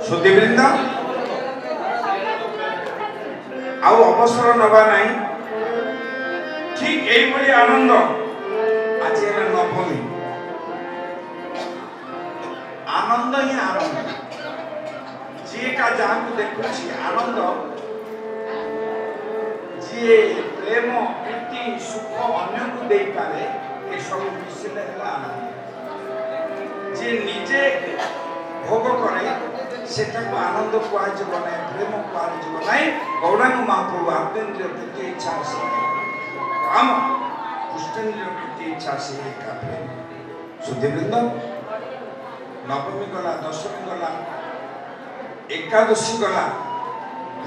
सुधीवृंद आउ अवसर नवा नहीं ठीक यही आनंद आज नवमी आनंद ही आनंद जी का जहाँ को देखु आनंद जी प्रेम प्रीति सुख अन्य को दे पारे ये सब मिश्रित आनंद जी निजे भोग करे सेटा को आनंद कहजब ना प्रेम कहजब ना गौरांग महाप्रभु आत्मेन्द्रिय प्रति इच्छा से काम पुष्टेन्द्रिय प्रति इच्छा से का प्रेम सुधीवृंद नवमी गला दशमी गला एकादशी गला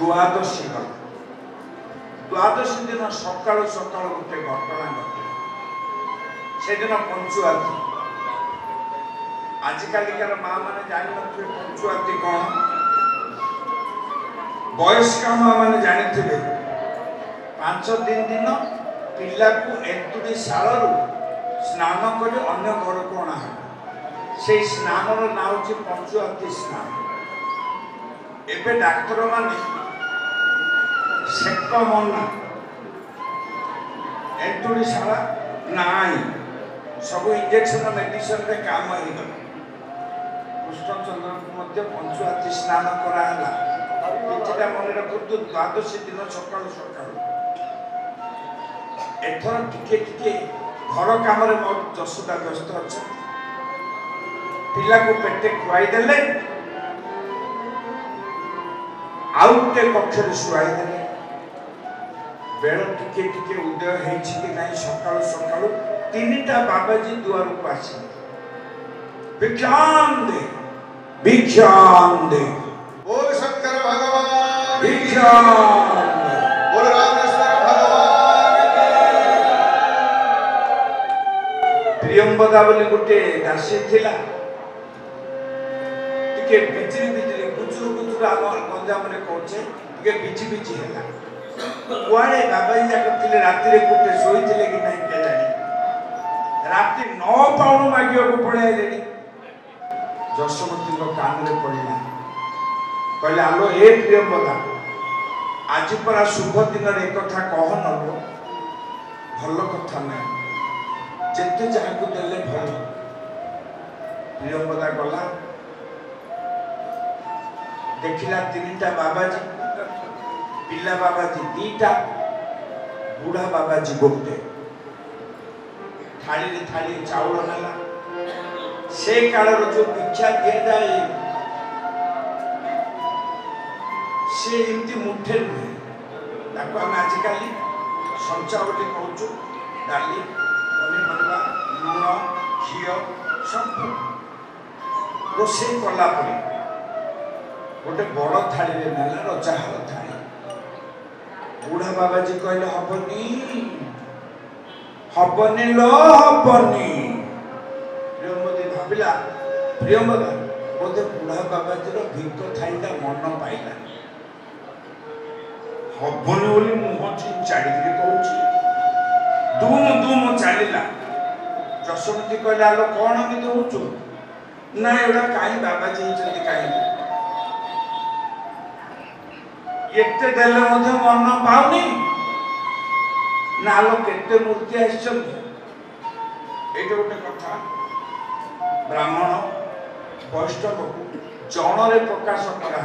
द्वादशी गला द्वादशी दिन सकाल सकाल गोटे घटना घटे से दिन पंचुआती आजिकालिकार माँ मैंने जानी थे पंचुआती कौन वयस्क माँ मैंने जानी थे 5 दिन पिला को एंतुड़ी शालू स्नान कर अन्य घर को अणा से स्नान ना हूँ पंचुआती स्नान एवं डाक्तर माने सेक मना एंतुड़ी शाला नाई सब इंजेक्शन मेडिसिन रे काम हो गला कृष्णचंद्र को पंचुआती स्नान कराला किछटा मन रखतु द्वादशी दिन सकाल सकाल एथर टिके टिके घर काम रे मोर जसुदा व्यस्त अच्छा पिला को पेटे खुआई देले आउ गोटे कक्ष शुआई देले बेल टिके टिके उदय हेछि कि नहीं सकाल सकाल 3टा बाबाजी द्वार को आसी भिक्षाम दे बोल शंकर भगवान भिक्षाम बोल रामेश्वर भगवान प्रियंबदा बोली गोटे दासी थिला टिके बिजली बिजली गुजुर गुजुर आम गंजाम रे कहचे टिके बिजी बिजी हैला कुआड़े बाबाजी जाक थिले राति रे गोटे सोईथिले कि नहीं के जानी राति 9 पाउन मागियो को पड़े लेनी जशवती को कान रे पड़िला कहले आलो ए प्रियंबदा आज परा शुभ दिन रे कथा कह नबो भल कथा नहीं जेते जहाँ को देले भल प्रियंबदा गला देखिला 3टा बाबाजी पिला बाबाजी 2टा बुढ़ा बाबाजी गोटे थाली रे थाली चाउल नाला से कालर जो भिक्षा दिए जाए से एमती मुठे नुहे ताको आम आजिकल संचा बोली कहूँ डाली पनीपरिया लुण घी सब रोषे कला गोटे बड़ थाली रे नाला रजाहार थाली बुढ़ा बाबाजी कहले हबनी हबनी लो हबनी प्रियंबदी भाविला प्रियंबदा बोधे बुढ़ा बाबाजी भिक थाईटा मन पाइला हबनी बोली मुह चाड़ी कहूँ दुम दुम चलला जशवती कहले आलो कौन एमती होचु ना एटा कहीं बाबाजी होती कहीं एते देले मन पाऊनी ना लो केते मूर्ति आइछन एटा गोटे कथा ब्राह्मण वैष्णव जन प्रकाश करा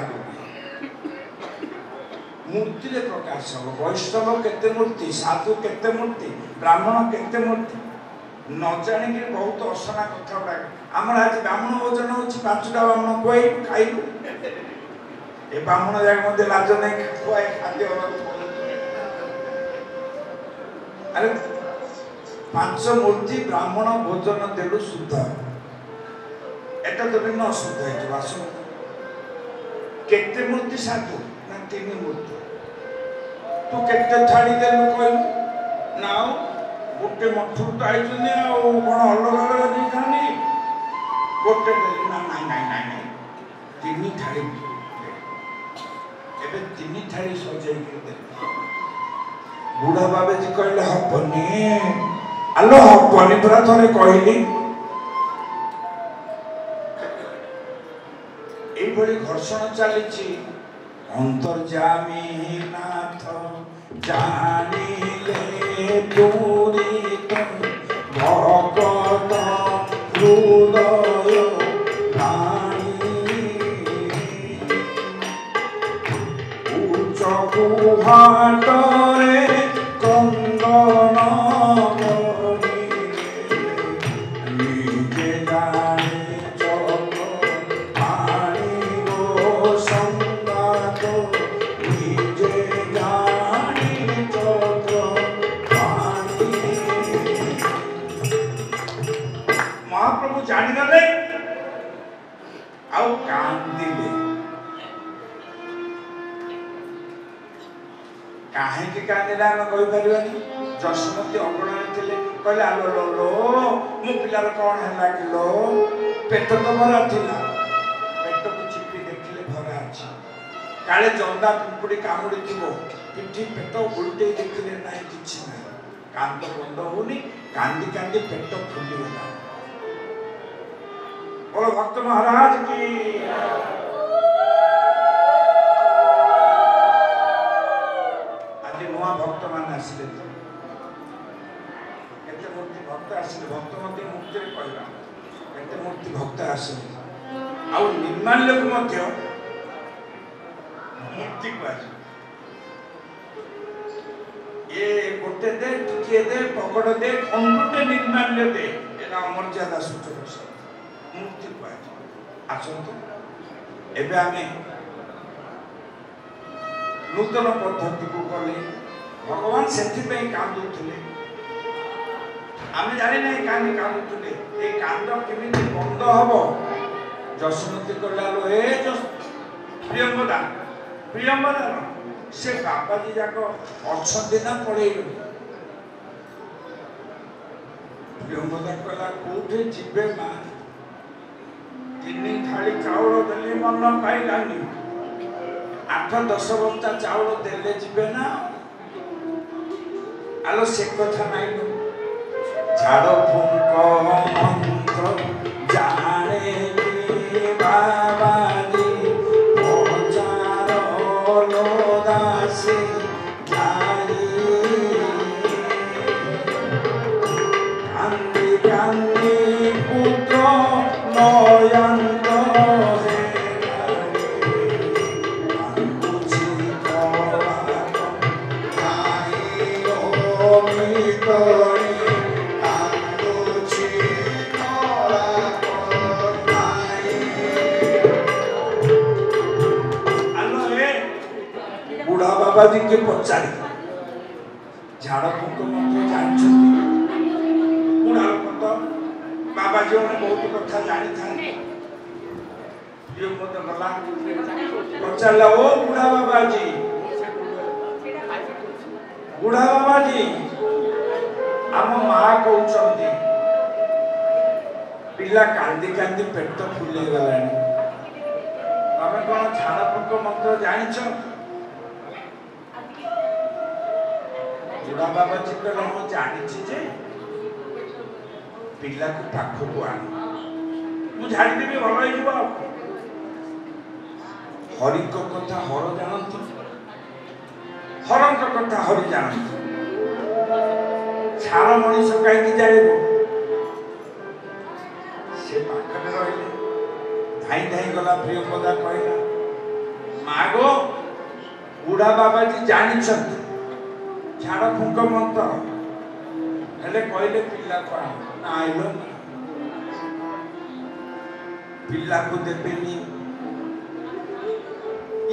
मूर्ति रे प्रकाश हो वैष्णव केते मूर्ति साधु केते मूर्ति ब्राह्मण केते मूर्ति न जानी कि बहुत असना कथा गुड़ा आम आज ब्राह्मण भोजन हो 5टा ब्राह्मण खुआई खाइलु ए ब्राह्मण जाक मध्य लाज नहीं खुआए खाद्य अरे 5 मूर्ति ब्राह्मण भोजन देलु शुद्ध एटा तो बिना अशुद्ध है वासु केते मूर्ति साधु ना 3 मूर्ति तू केते थाली देलु कहलु ना गोटे मठुर तो आइछने आ कोन अलग अलग नहीं खानी गोटे देलु ना नहीं नहीं नहीं 3 थाली एबे 3 थाली सजाई के दे बुढ़ा बाबाजी कहले हबनी आलो हबनी परा थरे कहली एई भली घर ଦର୍ଶନ ଚାଲିଛି ଅନ୍ତର୍ଯାମୀ ନାଥ ଜାଣିଲେ ଦୂରିତ ଭଗତ ହୃଦୟ ଉଚ୍ଚ ଗୁହାଟରେ କନ୍ଦନ ନିଜେ ଜାଣି ଚକ ଆଣିବ ସଂଗାତ ନିଜେ ଜାଣି ଚକ ମହାପ୍ରଭୁ ଜାଣିଗଲେ ଆଉ କାନ୍ଦିଲେ। କାହିଁକି କାନ୍ଦିଲେ ଆମେ କହିପାରିବାନି। ଯଶୋମତୀ ଅଗଣାରେ ଥିଲେ କହିଲେ ଆଲୋ ଲୋ ଲୋ ମୋ ପିଲାର କ'ଣ ହେଲା କିଲୋ? ପେଟ ତ ଭରା ଥିଲା। ପେଟକୁ ଚିପି ଦେଖିଲେ ଭରା ଅଛି। କାଳେ ଜନ୍ଦା ପିମ୍ପୁଡ଼ି କାମୁଡ଼ିଥିବ। ପିଠି ପେଟ ଉଲଟେଇ ଦେଖିଲେ ନାହିଁ କିଛି ନାହିଁ। କାନ୍ଦ ବନ୍ଦ ହଉନି। କାନ୍ଦି କାନ୍ଦି ପେଟ ଫୁଲିଗଲା। बोलो भक्त महाराज की। आज नुआ भक्त मान आसिले केते मूर्ति भक्त आसिले भक्त मते मुक्ति रे कहला केते मूर्ति भक्त आसिले आ निर्माल्य को मध्य मुक्ति पास ये गोटे दे टिके दे पकड़ दे खंडुटे निर्माल्य दे एना अमर्यादा सूचक मूर्ति पाए आसतु एबे आमे नूतन पद्धति को कले भगवान सेथि पे कांदुथिले आमे जानि नै कानी कांदुथिले ए कांद केमिति बंद हबो जसमती करला लो ए जस प्रियंवदा से बाबाजी जाको अछंती ना पळेइलो प्रियंवदा कहला कोठे जिबे मा तीन थाली चाउल देले मन पाइलानी 8-10 बस्ता चाउल देले जिबे ना आलो से कथा नाइ झाड़ फुंक मंत्र जाने बाबाजी पचार लोदासी कांदी कांदी पुत्र नयंत बुढ़ा बाबाजी के पचारि झाड़ फुंक मंत्र जानछथि बुढ़ा लोक तो बाबाजी ने बहुत कथा जानी था यो मत गला पचारला ओ बुढ़ा बाबाजी आम मां कहउछंती पिला कांदी कांदी पेट फुले गलानी तमे कोन झाड़ फुंक मंत्र जानिछ बुढ़ा बाबाजी कहले मु जानिछि जे पिला को पाखो को आन मु झाड़ी देबी भलो होई जीव हरि को कथा हर जानती हरन को कथा हरि जानती छाड़ मनीष कहीं जाइबो से पाखरे रहिले धाई धाई गला प्रियंवदा कहला मागो बुढ़ा बाबाजी जानिछंती झाड़ फुंक मंत्र हेले कहले पिला को ना आइलो पिला को देबेनी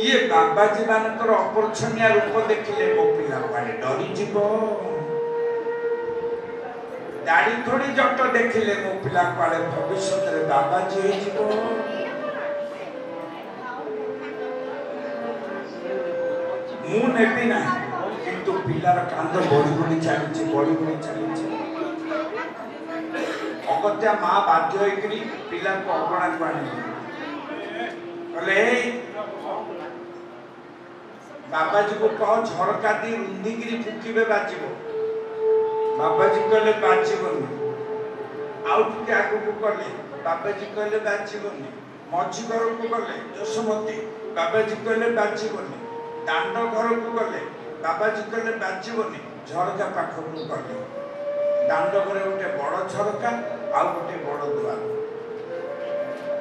ये बाबाजी मानकर अपरछनिया रूप देखिले मो पिला पाले डरी जीवो दाढ़ी थोड़ी जट देखिले मो पिला पाले भविष्य रे बाबाजी होई जीवो मु नेबी ना किंतु पिलार कांद बड़ी चली अगत्या माँ बाध्य होइकरी पिला को अगणा को आनी कहले बाबाजी को कह झरका दी रुंधीगिरी फुकीबे बाजिबो बाबाजी कहले बाजिबोनी आउ टिके आगु को कहले बाबाजी कहले बाजिबोनी मझी घर को गले यशोमती बाबाजी कहले बाजिबनी दांड घर को गले बाबाजी कहले बाजिबनी झरका पाख को गले दांड घर गोटे बड़ झरका आ गोटे बड़ दुआर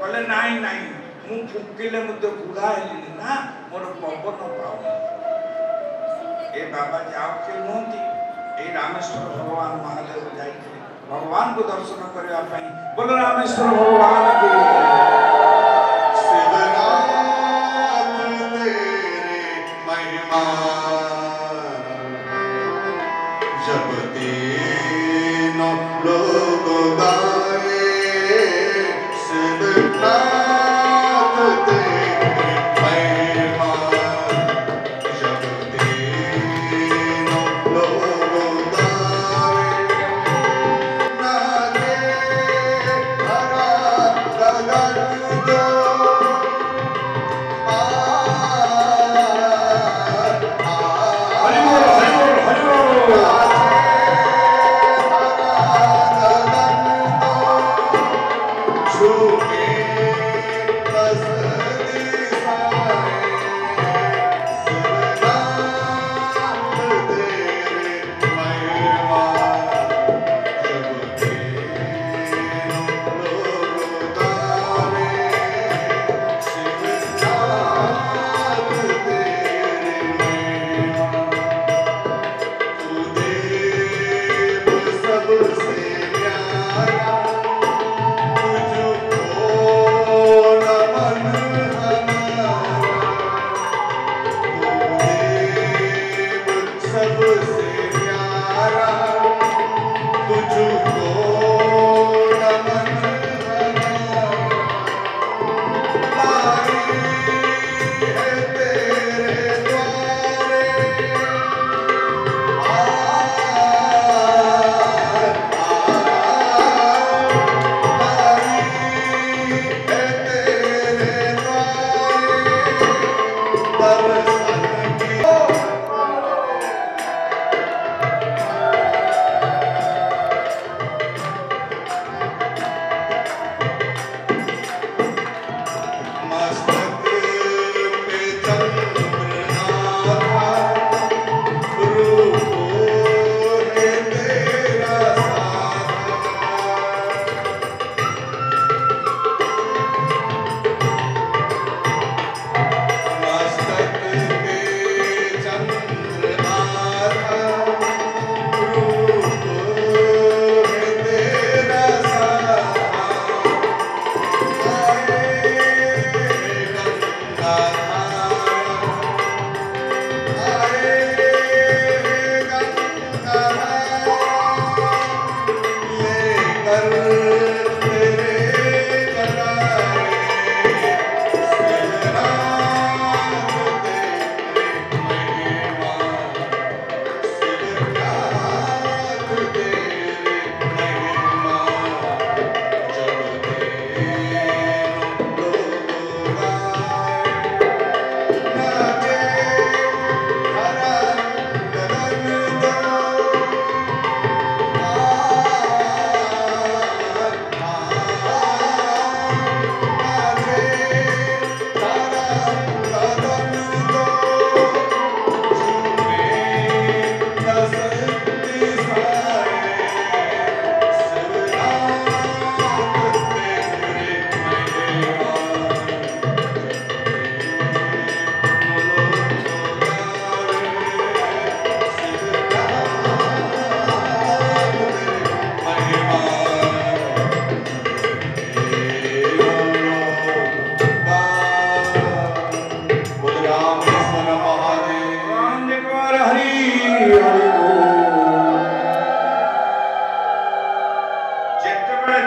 कहले नाई नाई मु फुकिले मुझे बुढ़ा हेली ना मोर पवन पाऊ ए बाबाजी आउ के नुहति ए रामेश्वर भगवान महादेव जाइए भगवान को दर्शन करने बोलो रामेश्वर भगवान की शिवनाथ तेरे महिमा जब तीनों लोग गाए शिवनाथ तेरे महिमा जब तीनों लोग गाए नाचे हरा गगन दो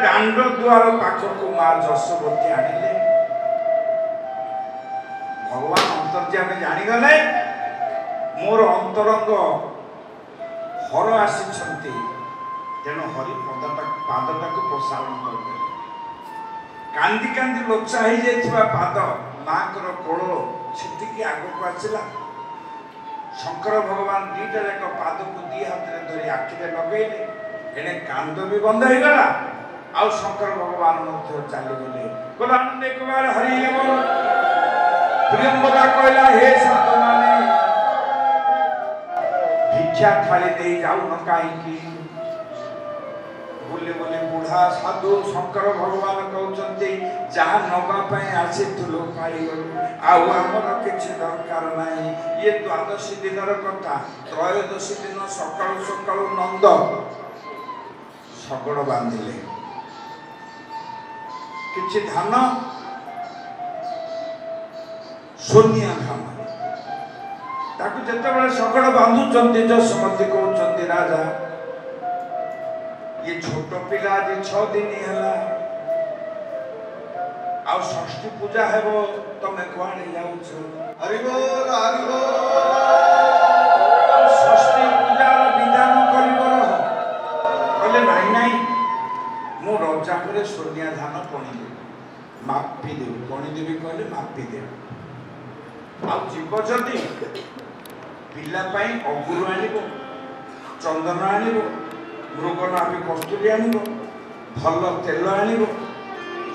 दांड द्वार पाखक माँ जशोवती आनिले भगवान अंतर्यामी जानीगले मोर अंतरंग हर आसी तेणु हरि पादटा को प्रसारण कर कांदी कांदी लोचा हो जाइथिबा पाद माँ कोल से आग को आसला शंकर भगवान दीटा एक पाद को दी हाथ में धरी आखिरे लगेले एने कांद भी बंद हो गला ଆଉ ଶଙ୍କର ଭଗବାନ ମଧ୍ୟ ଚାଲିଗଲେ। ଆନନ୍ଦ କୁମାର ହରି ବୋଲ। ପ୍ରିୟମ୍ବଦା କହିଲା ହେ ସାଧୁମାନେ ଭିକ୍ଷା ଥାଳି ଦେଇ ଯାଉନ କାହିଁକି? ବୁଲି ବୁଲି ବୁଢା ସାଧୁ ଶଙ୍କର ଭଗବାନ କହୁଛନ୍ତି ଯାହା ନବା ପାଇଁ ଆସିଥିଲୁ ପାଇଗଲୁ, ଆଉ ଆମର କିଛି ଦରକାର ନାହିଁ। ଇଏ ଦ୍ୱାଦଶୀ ଦିନର କଥା। ତ୍ରୟୋଦଶୀ ଦିନ ସକାଳୁ ସକାଳୁ ନନ୍ଦ ଶଗଡ଼ ବାନ୍ଧିଲେ, କିଛି ଧାନ सोनिया धाम ताकू जेतेबेले सगड़ बांधुचंती जसमती कहउचंती राजा ये छोट पिला जे 6 दिन हला आ षष्ठी पूजा हेबो तमे कुआडे जाउछ? हरि बोल हरि बोल। षष्ठी पूजा विधान करिबो रह कहले नाही नाही मु रजा करे सोनिया धान पणी दे मापी दे पणी देबी कहले मापी दे आ जीव जदि पिला पाई अगुरु आनिबो चंदन आनिबो मृगनाभि कस्तूरी आनिबो भल तेल आनिबो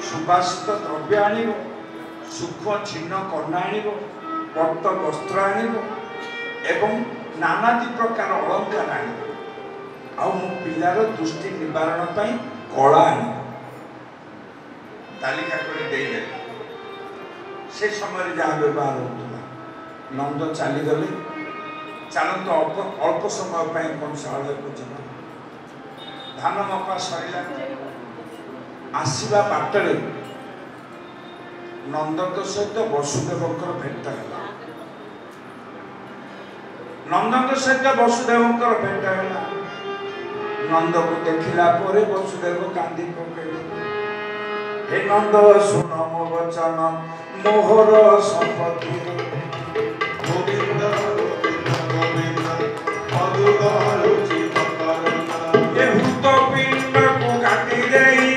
सुबासित द्रव्य आनिबो सूक्ष्म छिन्न कन्या आनिबो पट्ट वस्त्र आनिबो एवं नानादि प्रकार अलंकार आनिबो आ मो पिलार दृष्टि निवारण पाई कला आनिबो तालिका करे देइले से समय जहाँ व्यवहार होता नंद चली गले चलत अल्प समय कंसालय को जीव धान मका सरला आसवा बाटरे नंद सहित वसुदेव भेट है नंद सहित वसुदेव भेट है नंद को देखला वसुदेव कांदी पकड़े हे नंद सुन मो वचन मोहर संपत्ति गोविंद गोविंद गोविंद मधुगरुचि मकरंद ये भूत पिंड को काटी देई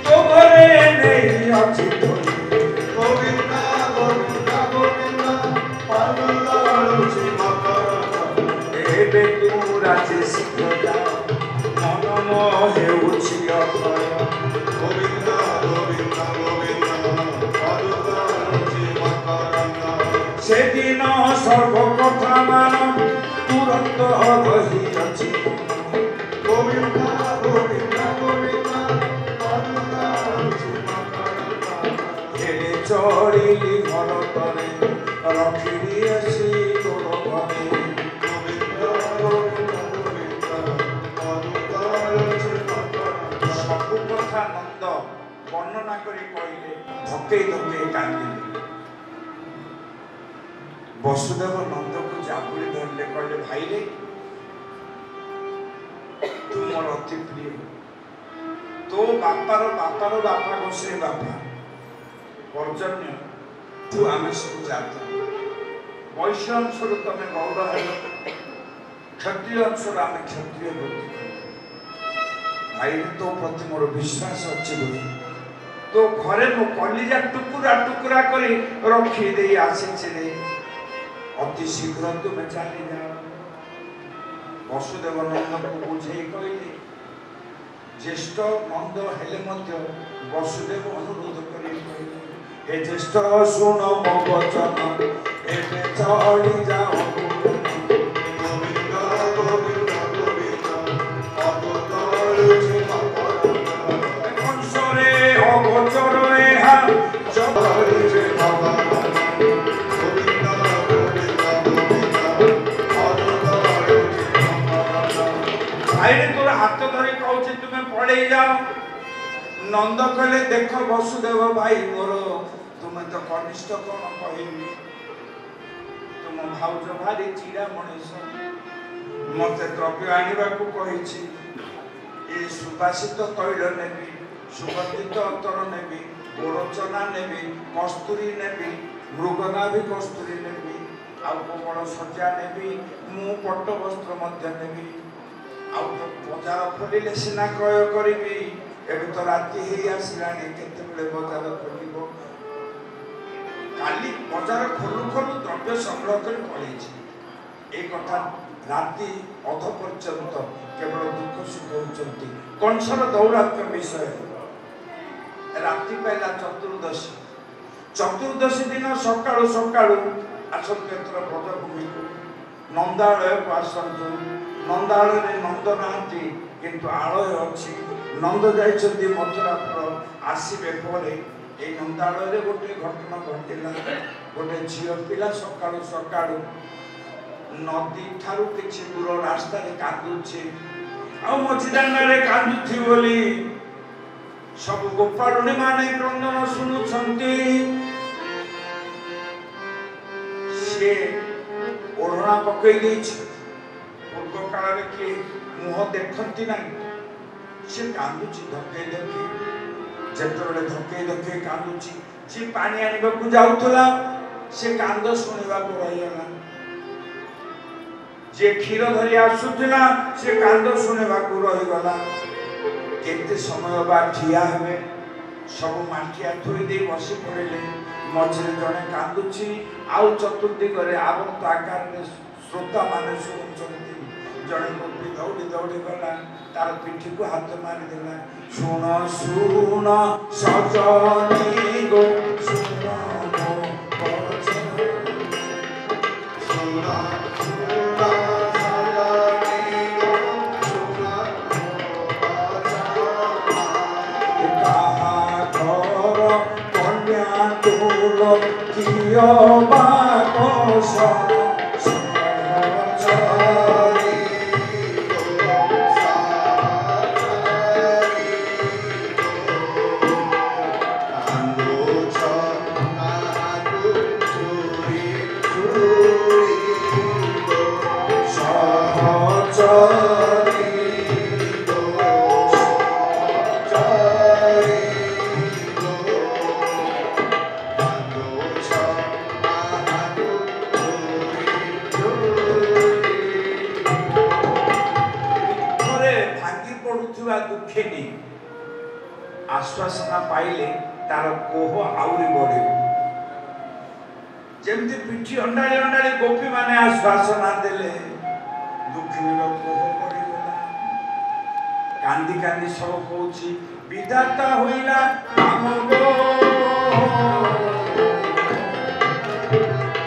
तो घरे नहीं अछि तोई गोविंद गोविंद गोविंद मधुगरुचि मकरंद एबे तू राजे शीघ्र जा मन मोहे उछि अखय गोविंद गोविंद गोविंद मधुगरुचि मकरंद से दिन सर्व कथा मान तुरंत रही अछि गोविंद गोविंद गोविंद मधुगरुचि मकरंद हेले चढ़िली घर तरे रखिली आसी तोर घरे गोविंद गोविंद गोविंद मधुगरुचि मकरंद सबु कथा नंद वर्णना करी कहले धके धके कांदिले वसुदेव नंद को जाबुड़ी धरले कहले भाई रे तू मोर अति प्रिय तो बापार बापा गोसे बापा पर्जन्य तू आमे सब जात वैश्य अंशर तमे गौर हेल क्षत्रिय अंशर आमे क्षत्रिय वृत्ति भाई तो प्रति मोर विश्वास अच्छे बोली तो घरे मो कलिजा टुकुरा टुकुरा करी रखी दे आसी रे अति शीघ्र तुम चली जाओ वसुदेव नंद को बुझे कहले ज्येष्ठ मंद हेले मध्य वसुदेव अनुरोध करी कहले हे ज्येष्ठ सुन मो वचन एबे चली जाओ गोविंद गोविंद गोविंद मधुगरुचि मकरंद कंसरे अगोचर एहा जबरी जे भगवान गोविंद गोविंद गोविंद मधुगरुचि मकरंद भाई तोर हाथ धरी कहूँ तुम्हें पड़े जाओ नंद कहले देख वसुदेव भाई मोर तुम्हें तो कनिष्ठ कौन कहबी तुम भाउज भारी चिड़ा मनीष मत द्रव्य आनिबा को कहिछि ए सुबासित तैल नेबी सुगंधित अतर नेबी गोरचना नेबी कस्तूरी नेबी मृगनाभि कस्तूरी नेबी आउ कोमल सज्जा नेबी मु पट्ट वस्त्र मध्य नेबी आउ बजार खोलिले सिना क्रय करिबी एबे तो राति हे आसिलानी केते बेले बजार खोलिबो काली बजार खोलु खोलु द्रव्य संग्रह कर पड़ेछि ए कथा राति अध पर्यंत केवल दुख सुख होचंती कंसर दौरात्म्य विषय ରାତି ପାଇଲା ଚତୁର୍ଦ୍ଦଶୀ। ଚତୁର୍ଦ୍ଦଶୀ ଦିନ ସକାଳୁ ସକାଳୁ ଆସନ୍ତୁ ଏଥର ବ୍ରଜଭୂମିକୁ, ନନ୍ଦାଳୟକୁ ଆସନ୍ତୁ। ନନ୍ଦାଳୟରେ ନନ୍ଦ ନାହାନ୍ତି କିନ୍ତୁ ଆଳୟ ଅଛି। ନନ୍ଦ ଯାଇଛନ୍ତି ମଥୁରାପୁର, ଆସିବେ ପରେ এই ନନ୍ଦାଳୟରେ ଗୋଟେ ଘଟଣା ଘଟିଲା। ଗୋଟେ ଝିଅ ପିଲା ସକାଳୁ ସକାଳୁ ନଦୀ ଠାରୁ କିଛି ଦୂର ରାସ୍ତାରେ କାନ୍ଦୁଛି। ଆଉ ମଝି ଦାଣ୍ଡରେ କାନ୍ଦୁଛି ବୋଲି ସବୁ ଗୋପାଳୁଣୀ ମାନେ କ୍ରନ୍ଦନ ଶୁଣୁଛନ୍ତି। ସେ ଓଢ଼ଣା ପକେଇ ଦେଇଛି। ପୂର୍ବ କାଳରେ କିଏ ମୁହଁ ଦେଖନ୍ତି ନାହିଁ। ସେ କାନ୍ଦୁଛି ଧକେଇ ଧକେଇ। ଯେତେବେଳେ ଧକେଇ ଧକେଇ କାନ୍ଦୁଛି, ଯିଏ ପାଣି ଆଣିବାକୁ ଯାଉଥିଲା ସେ କାନ୍ଦ ଶୁଣିବାକୁ ରହିଗଲା। ଯିଏ କ୍ଷୀର ଧରି ଆସୁଥିଲା ସେ କାନ୍ଦ ଶୁଣିବାକୁ ରହିଗଲା। କେତେ ସମୟ ବା ଠିଆ ହେବେ? ସବୁ ମାଠିଆ ଥୋଇ ଦେଇ ବସି ପଡ଼ିଲେ। ମଝିରେ ଜଣେ କାନ୍ଦୁଛି, ଆଉ ଚତୁର୍ଦିଗରେ ଆବର୍ତ୍ତ ଆକାରରେ ଶ୍ରୋତା ମାନେ ଶୁଣୁଛନ୍ତି। ଜଣେ ଗୋପୀ ଦୌଡ଼ି ଦୌଡ଼ି ଗଲା, ତାର ପିଠିକୁ ହାତ ମାରିଦେଲା। ଶୁଣ ଶୁଣ ସଜନୀ ଗୋ ଶୁଣ ମୋ ବଚନ। ଶୁଣ ଶୁଣ ସଜନୀ ଗୋ ଶୁଣ ମୋ ବଚନ। କାହା ଘର କନ୍ୟା ତୁଲ କିଅ ବା କୌଶଳ। ଦୁଃଖିନୀ ଆଶ୍ୱାସନା ପାଇଲେ ତାର କୋହ ଆହୁରି ବଢିବ। ଯେମିତି ପିଠି ଅଣ୍ଡାଳି ଅଣ୍ଡାଳି ଗୋପୀ ମାନେ ଆଶ୍ୱାସନା ଦେଲେ, ଦୁଃଖିନୀର କୋହ ବଢିଗଲା। କାନ୍ଦି କାନ୍ଦି ସବୁ କହୁଛି, ବିଧାତା ହୋଇଲା ଆମ ଗୋ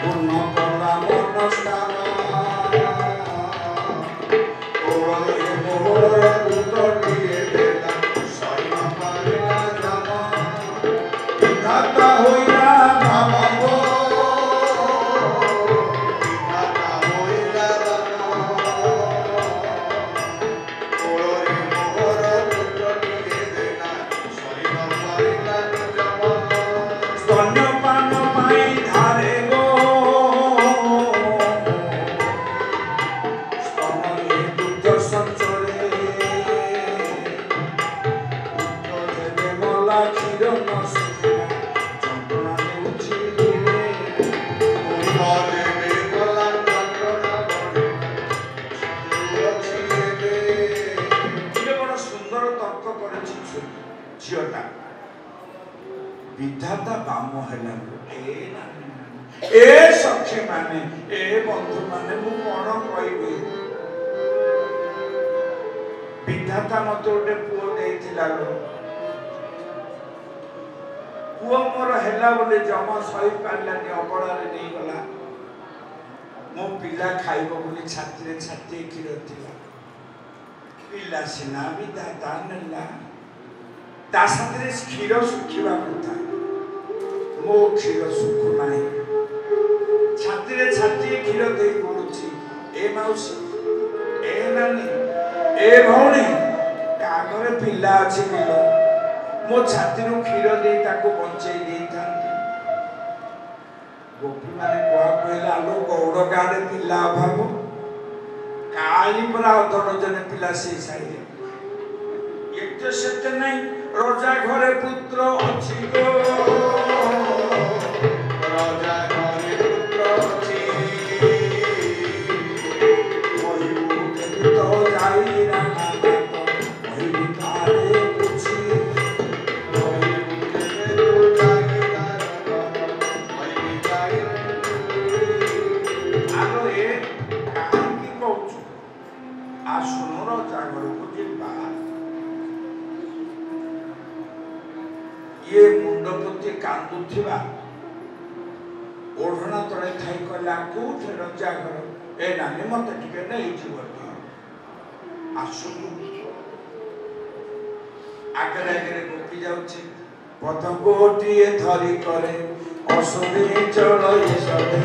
ପୂର୍ଣ୍ଣ କଲା ମନସ୍କାମ। विधाता बाम है ए सखी माने ए बंधु माने मु कोन कहबी विधाता मत गोटे पुओ देथिला पुओ मोर हैला बोले जमा सही पारलानी अबड़ारे नहीं गला मो पिला खाइबो बोली छाती रे छाती खीर थिला पिला सिना विधाता नला ता साथरे क्षीर सुखिबा कथा मो क्षीर सुख नाही छाती रे छाती क्षीर दे पडुची ए माउसी ए नानी ए भौणी का घरे पिला अछि मिलो मो छाती रो क्षीर दे ताको बंचई दे थांती गोपी माने कोआ कहला लो गौड़ गारे पिला अभाव काली परा अधड़ जने पिला से साइरे एते सत्य नहीं राजा घरे पुत्र अछि गो राजा घरे पुत्र अछि ओहि मुके तो जाई ना ओहि बिकारे पुछि ओहि मुके तो जाई ना ओहि बिकारे आलो ए काहे की कहू आ सुनो राजा घरे को जिबा ये मुंड पोती कांदुथिबा ओढ़ना तले थाई कहला कोठे रजा घर ए नानी मते टिके नै जीव आसु आगरे आगरे गोपी जाउछि पथ गोटिए धरी करे असुरी चलई सदे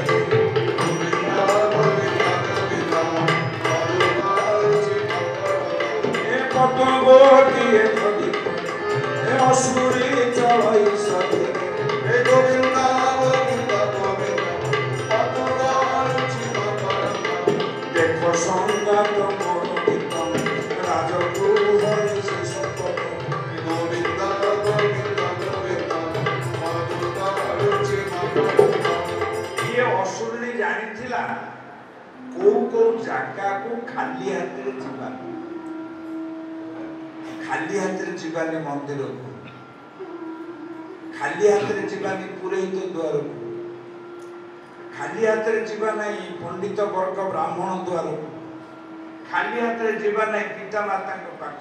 ए पथ गोटिए धरी करे असुरी चलई सदे हे गोविंद देखो संगात मोर गीतम राजगु हरि से सुपद गोविंद गोविंद गोविंद मधुता रुचि ये असुरनी जानी थिला को जागा को खाली हाथ रे जीवानी मंदिर को खाली हाथ रे जीवानी पुरोहित द्वार को खाली हाथ रे जीवा नहीं पंडित वर्ग ब्राह्मण द्वार को खाली हाथ रे जीवा नहीं पिता माता को पाख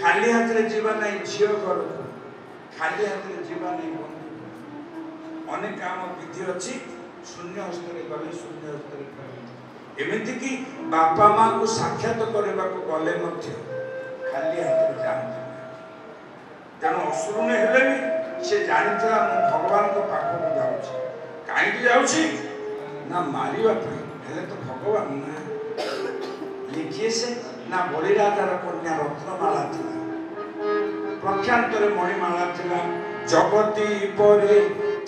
खाली हाथ रे जीवा नहीं झियो घर को खाली हाथ रे जीवा नहीं बंधु अनेक काम विधि अछि शून्य हस्त रे गले शून्य हस्त रे गले एमिति कि बापा मां को साक्षात करबा को गले मध्य खाली हाथ रे जानते जन असुर ने हेले भी से जानितला मु भगवान को पाख को जाउछि काई जाउछि ना मारिबा पे हेले तो भगवान ना लिखिए से ना बलिराजार कन्या रत्नमाला थिला प्रख्यातरे मणिमाला थिला जगती परे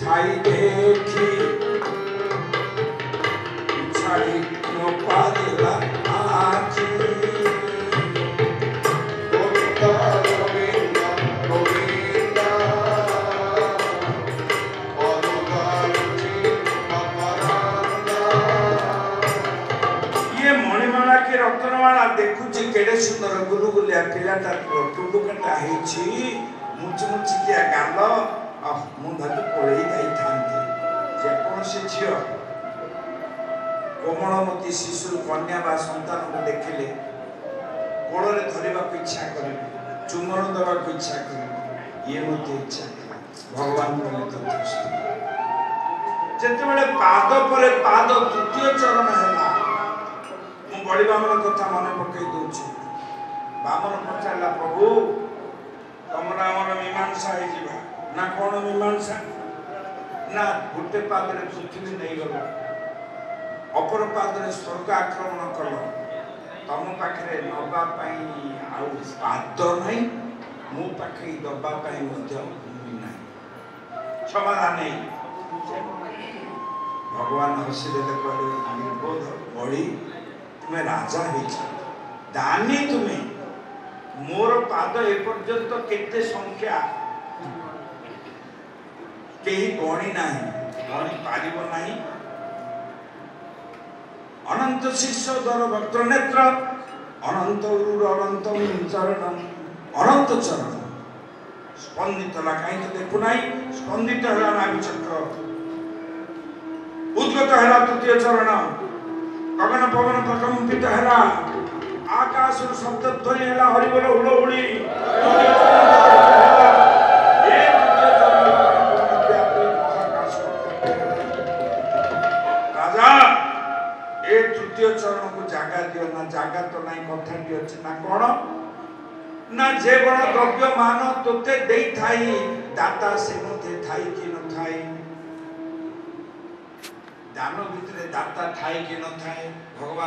थाई देखी छाड़ी नो पादिला आखी गोविंद गोविंद गोविंद मधुता रुचि ये मणिमाला के रत्नमाला देखुची केडे सुंदर गुलुगुलिया पिलाटा टुडुकटा हेछि मुचमुची के गाल मु भाबी कोळेई जाई थांती जे कोन से झियो कोमलमती शिशु कन्या बा संतान को देखिले कोଳରେ धरिबा को इच्छा करिबे चुम्बन देबा को इच्छा करिबे ये मते इच्छा भगवान बोले तो जेते बेले पाद परे पाद तृतीय चरण हैला मु बड़ी बामन कथा मने पकई दोछि बामन पचाला प्रभु तमरा हमर मीमांसा हे जिबा ना कोन मीमांसा ना गुटे पादरे पृथ्वी नहीं गलो अपर पादरे स्वर्ग आक्रमण कलो तम पाखरे नबा पई आउ पाद नहीं मु पाखे दबा पई मध्य भूमि नहीं क्षमता नहीं भगवान हसिले कहले निर्बोध बड़ी तुम्हें राजा हेछ दानी तुम्हें मोर पाद ए पर्यंत केते संख्या केही गणी नाही गणी पारिबो नाही अनंत शिष्य दर भक्त नेत्र अनंत उरुर अनंत चरण अनंत चरण स्पंदित लागाई तो देखु नाही स्पंदित हला नाभि चक्र उद्गत हला तृतीय चरण गगन पवन प्रकंपित हला आकाश शब्द ध्वनि हला हरि बोल हुलहुली राजा ए तृतीय चरण को जागा दियो ना जागा तो नहीं कथा दियो ना कोन ना जे बड़ द्रव्य मान तोते देई थाई दाता से मते थाई कि न थाई दान भितरे दाता थाई कि न थाई भगवान